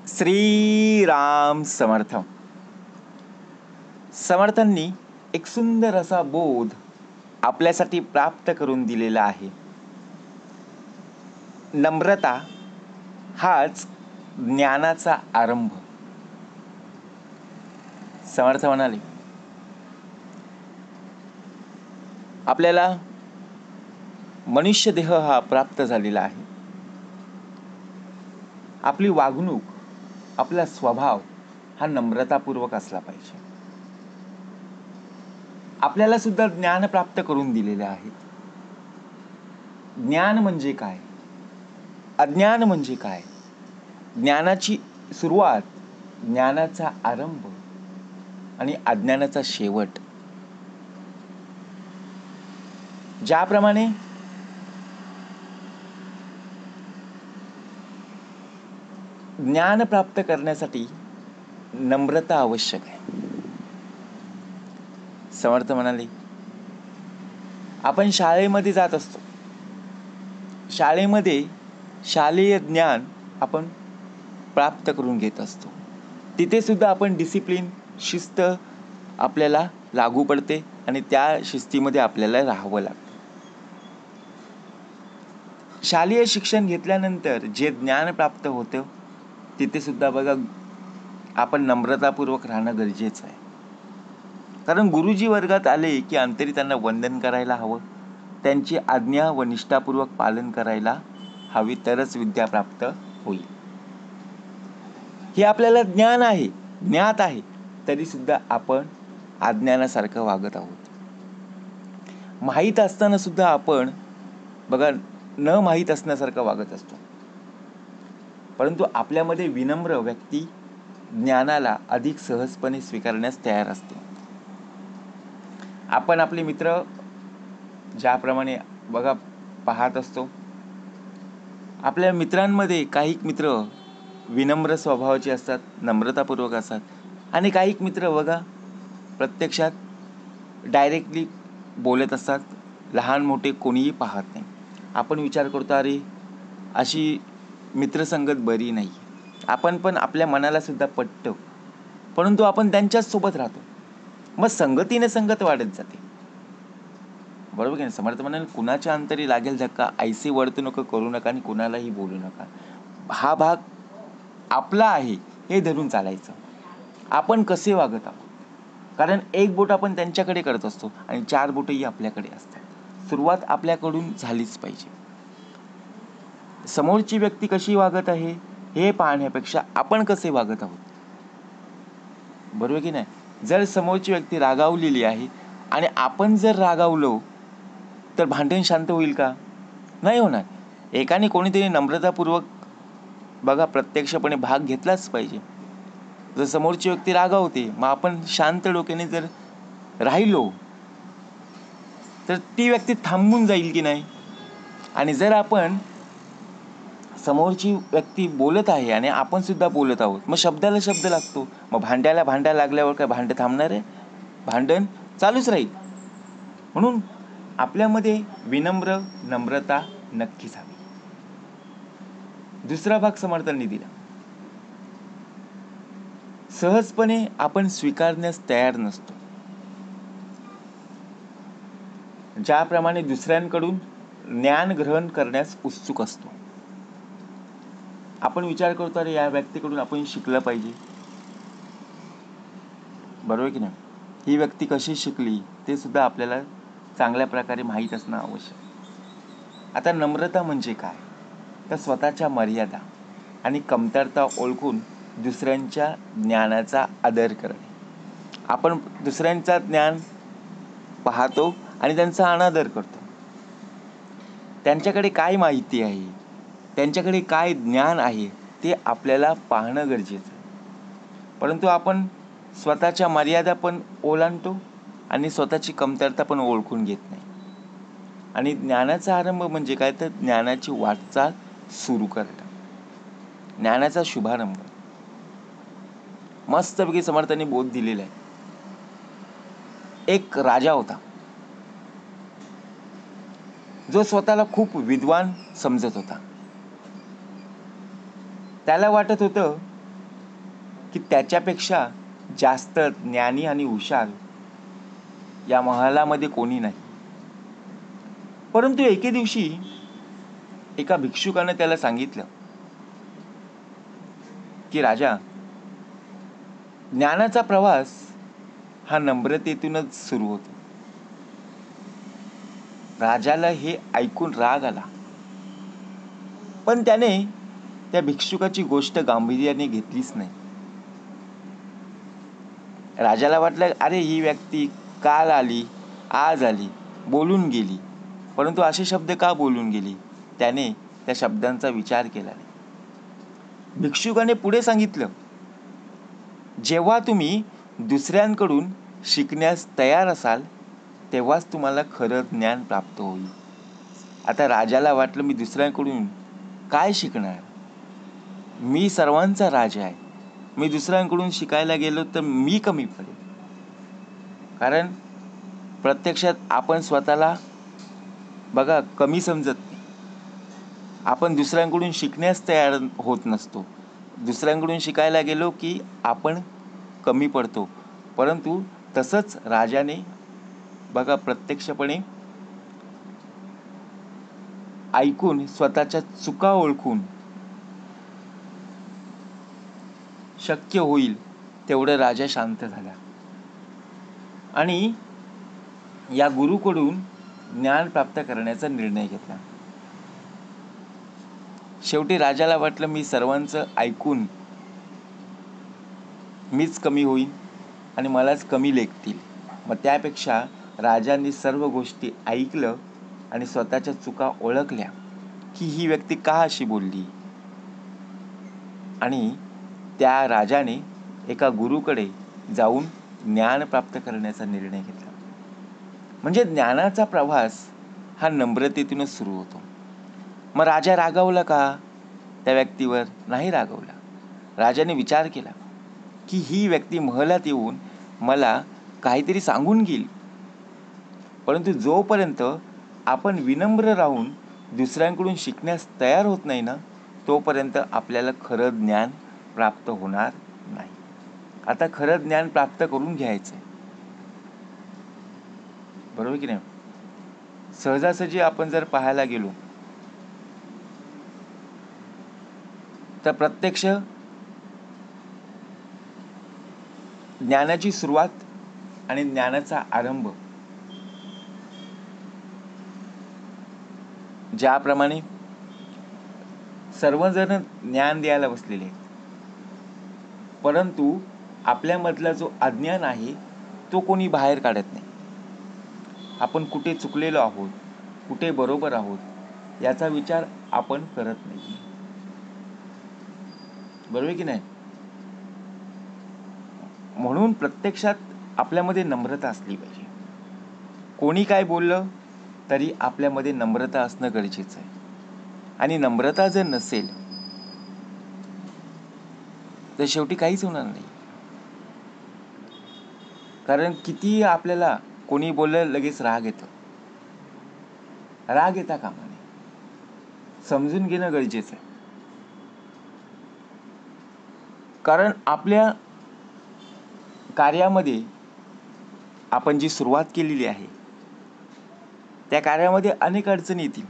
श्रीराम समर्थ. समर्थांनी एक सुंदर असा बोध आपल्यासाठी प्राप्त करून दिलेला आहे. नम्रता हाच ज्ञानाचा आरंभ. समर्थ म्हणाले, आपल्याला मनुष्य देह हा प्राप्त झालेला आहे. आपली वागणूक, आपला स्वभाव हा नम्रतापूर्वक असला पाहिजे. आपल्याला सुद्धा ज्ञान प्राप्त करून दिलेले आहे. ज्ञान म्हणजे काय, अज्ञान म्हणजे काय, ज्ञानाची सुरुवात, ज्ञानाचा आरंभ आणि अज्ञानाचा शेवट. ज्याप्रमाणे ज्ञान प्राप्त करण्यासाठी नम्रता आवश्यक आहे. समर्थ म्हणाले, आपण शाळेमध्ये जात असतो. शाळेमध्ये शालेय ज्ञान आपण प्राप्त करून घेत असतो. तिथे सुद्धा आपण डिसिप्लिन, शिस्त आपल्याला लागू पडते आणि त्या शिस्तीमध्ये आपल्याला राहावं लागतं. शालेय शिक्षण घेतल्यानंतर जे ज्ञान प्राप्त होतं तिथे सुद्धा बघा, आपण नम्रतापूर्वक राहणं गरजेचं आहे. कारण गुरुजी वर्गात आले की अंतरी त्यांना वंदन करायला हवं, त्यांची आज्ञा व निष्ठापूर्वक पालन करायला हवी, तरच विद्या प्राप्त होईल. हे आपल्याला ज्ञान आहे, ज्ञात आहे, तरी सुद्धा आपण अज्ञानासारखं वागत आहोत. माहीत असताना सुद्धा आपण बघा न माहीत असण्यासारखं वागत असतो. परंतु आपल्यामध्ये विनम्र व्यक्ती ज्ञानाला अधिक सहजपणे स्वीकारण्यास तयार असते. आपण आपले मित्र ज्याप्रमाणे बघा पाहत असतो, आपल्या मित्रांमध्ये काही मित्र विनम्र स्वभावाचे असतात, नम्रतापूर्वक असतात, आणि काही मित्र बघा प्रत्यक्षात डायरेक्टली बोलत असतात, लहान मोठे कोणीही पाहत नाही. आपण विचार करतो, अरे अशी मित्रसंगत बरी नाही. आपण पण आपल्या मनाला सुद्धा पटतं, परंतु आपण त्यांच्याच सोबत राहतो. मग संगतीने संगत वाढत जाते. बरोबर की नाही? समर्थ म्हणाले, कुणाच्या अंतरी लागेल धक्का, ऐसे वर्तणूक करू नका आणि कुणालाही बोलू नका. हा भाग आपला आहे हे धरून चालायचं. आपण कसे वागत आहोत, कारण एक बोट आपण त्यांच्याकडे करत असतो आणि 4 बोटही आपल्याकडे असतात. सुरुवात आपल्याकडून झालीच पाहिजे. समोरची व्यक्ती कशी वागत आहे हे पाहण्यापेक्षा आपण कसे वागत आहोत, बरोबर की नाही? जर समोरची व्यक्ती रागावलेली आहे आणि आपण जर रागावलो तर भांडण शांत होईल का? नाही होणार. एकाने कोणीतरी नम्रतापूर्वक बघा प्रत्यक्षपणे भाग घेतलाच पाहिजे. जर समोरची व्यक्ती रागावते, मग आपण शांत डोक्याने जर राहिलो तर ती व्यक्ती थांबून जाईल की नाही? आणि जर आपण समोरची व्यक्ती बोलत आहे आणि आपण सुद्धा बोलत आहोत, मग शब्दाला शब्द लागतो. मग भांड्याला भांडा लागल्यावर काय भांडं थांबणार आहे? भांडण चालूच राहील. म्हणून आपल्यामध्ये विनम्र नम्रता नक्कीच हवी. दुसरा भाग समर्थांनी दिला, सहजपणे आपण स्वीकारण्यास तयार नसतो. ज्याप्रमाणे दुसऱ्यांकडून ज्ञान ग्रहण करण्यास उत्सुक असतो. आपण विचार करतो, अरे या व्यक्तीकडून आपण शिकलं पाहिजे, बरोबर की नाही? ही व्यक्ती कशी शिकली ते सुद्धा आपल्याला चांगल्या प्रकारे माहीत असणं आवश्यक. आता नम्रता म्हणजे काय, तर स्वतःच्या मर्यादा आणि कमतरता ओळखून दुसऱ्यांच्या ज्ञानाचा आदर करणे. आपण दुसऱ्यांचा ज्ञान पाहतो आणि त्यांचा अनादर करतो. त्यांच्याकडे काय माहिती आहे, त्यांच्याकडे काय ज्ञान आहे ते आपल्याला पाहणं गरजेचं आहे. परंतु आपण स्वतःच्या मर्यादा पण ओलांडतो आणि स्वतःची कमतरता पण ओळखून घेत नाही. आणि ज्ञानाचा आरंभ म्हणजे काय, तर ज्ञानाची वाटचाल सुरू करणं, ज्ञानाचा शुभारंभ. मस्तपैकी समर्थांनी बोध दिलेला आहे. एक राजा होता जो स्वतःला खूप विद्वान समजत होता. त्याला वाटत होतं की त्याच्यापेक्षा जास्त ज्ञानी आणि हुशार या महालामध्ये कोणी नाही. परंतु एके दिवशी एका भिक्षुकाने त्याला सांगितलं की राजा, ज्ञानाचा प्रवास हा नम्रतेतूनच सुरू होतो. राजाला हे ऐकून राग आला, पण त्याने त्या भिक्षुकाची गोष्ट गांभीर्याने घेतलीच नाही. राजाला वाटलं, अरे ही व्यक्ती काल आली, आज आली, बोलून गेली, परंतु असे शब्द का बोलून गेली? त्याने त्या शब्दांचा विचार केला नाही. भिक्षुकाने पुढे सांगितलं, जेव्हा तुम्ही दुसऱ्यांकडून शिकण्यास तयार असाल तेव्हाच तुम्हाला खरं ज्ञान प्राप्त होईल. आता राजाला वाटलं, मी दुसऱ्यांकडून काय शिकणार? मी सर्वांचा राजा आहे. मी दुसऱ्यांकडून शिकायला गेलो तर मी कमी पडेल. कारण प्रत्यक्षात आपण स्वतःला बघा कमी समजत नाही. आपण दुसऱ्यांकडून शिकण्यास तयार होत नसतो. दुसऱ्यांकडून शिकायला गेलो की आपण कमी पडतो. परंतु तसंच राजाने बघा प्रत्यक्षपणे ऐकून स्वतःच्या चुका ओळखून शक्य होईल तेवढं राजा शांत झाला आणि या गुरुकडून ज्ञान प्राप्त करण्याचा निर्णय घेतला. शेवटी राजाला वाटलं, मी सर्वांचं ऐकून मीच कमी होईन आणि मलाच कमी लेखतील. मग त्यापेक्षा राजांनी सर्व गोष्टी ऐकलं आणि स्वतःच्या चुका ओळखल्या की ही व्यक्ती का अशी बोलली. आणि त्या राजाने एका गुरुकडे जाऊन ज्ञान प्राप्त करण्याचा निर्णय घेतला. म्हणजे ज्ञानाचा प्रवास हा नम्रतेतूनच सुरू होतो. मग राजा रागावला का त्या व्यक्तीवर? नाही रागावला. राजाने विचार केला की ही व्यक्ती महलात येऊन मला काहीतरी सांगून गेली, परंतु जोपर्यंत आपण विनम्र राहून दुसऱ्यांकडून शिकण्यास तयार होत नाही ना, तोपर्यंत आपल्याला खरं ज्ञान प्राप्त होणार नाही. आता खरं ज्ञान प्राप्त करून घ्यायचं आहे, बरोबर की नाही? सहजासहजी आपण जर पाहायला गेलो तर प्रत्यक्ष ज्ञानाची सुरुवात आणि ज्ञानाचा आरंभ ज्याप्रमाणे सर्वजण ज्ञान द्यायला बसलेले आहेत, परंतु आपल्यामधला जो अज्ञान आहे तो कोणी बाहेर काढत नाही. आपण कुठे चुकलेलो आहोत, कुठे बरोबर आहोत याचा विचार आपण करत नाही, बरोबर की नाही? म्हणून प्रत्यक्षात आपल्यामध्ये नम्रता असली पाहिजे. कोणी काय बोललं तरी आपल्यामध्ये नम्रता असणं गरजेचं आहे. आणि नम्रता जर नसेल तर शेवटी काहीच होणार नाही. कारण किती आपल्याला कोणी बोललं लगेच राग येतो. राग येता कामा नये. समजून घेणं गरजेचं आहे. कारण आपल्या कार्यामध्ये आपण जी सुरुवात केलेली आहे त्या कार्यामध्ये अनेक अडचणी येतील.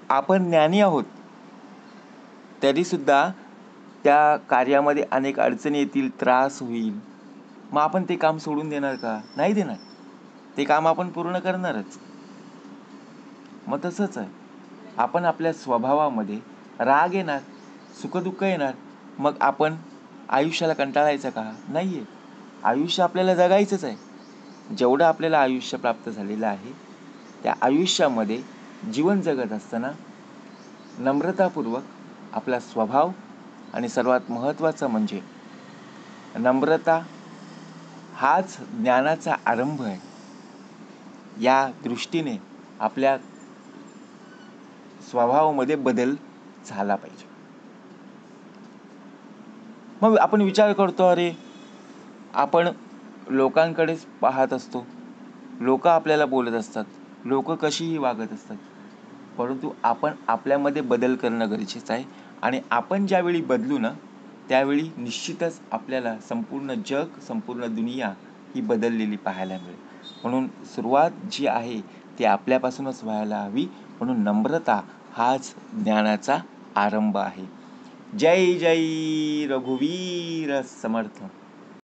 आपण ज्ञानी आहोत तरी सुद्धा त्या कार्यामध्ये अनेक अडचणी येतील, त्रास होईल. मग आपण ते काम सोडून देणार का? नाही देणार. ते काम आपण पूर्ण करणारच. मग तसंच आहे, आपण आपल्या स्वभावामध्ये राग येणार, सुखदुःख येणार. मग आपण आयुष्याला कंटाळायचं का? नाहीये. आयुष्य आपल्याला जगायचंच आहे. जेवढं आपल्याला आयुष्य प्राप्त झालेलं आहे त्या आयुष्यामध्ये जीवन जगत असताना नम्रतापूर्वक आपला स्वभाव आणि सर्वात महत्त्वाचं म्हणजे नम्रता हाच ज्ञानाचा आरंभ आहे, या दृष्टीने आपल्या स्वभावामध्ये बदल झाला पाहिजे. मग आपण विचार करतो, अरे आपण लोकांकडेच पाहत असतो, लोक आपल्याला बोलत असतात, लोक कशीही वागत असतात, परंतु आपण आपल्यामध्ये बदल करणं गरजेचं आहे. आणि आपण ज्यावेळी बदलू ना त्यावेळी निश्चितच आपल्याला संपूर्ण जग, संपूर्ण दुनिया ही बदललेली पाहायला मिळेल. म्हणून सुरुवात जी आहे ती आपल्यापासूनच व्हायला हवी. म्हणून नम्रता हाच ज्ञानाचा आरंभ आहे. जय जय रघुवीर समर्थ.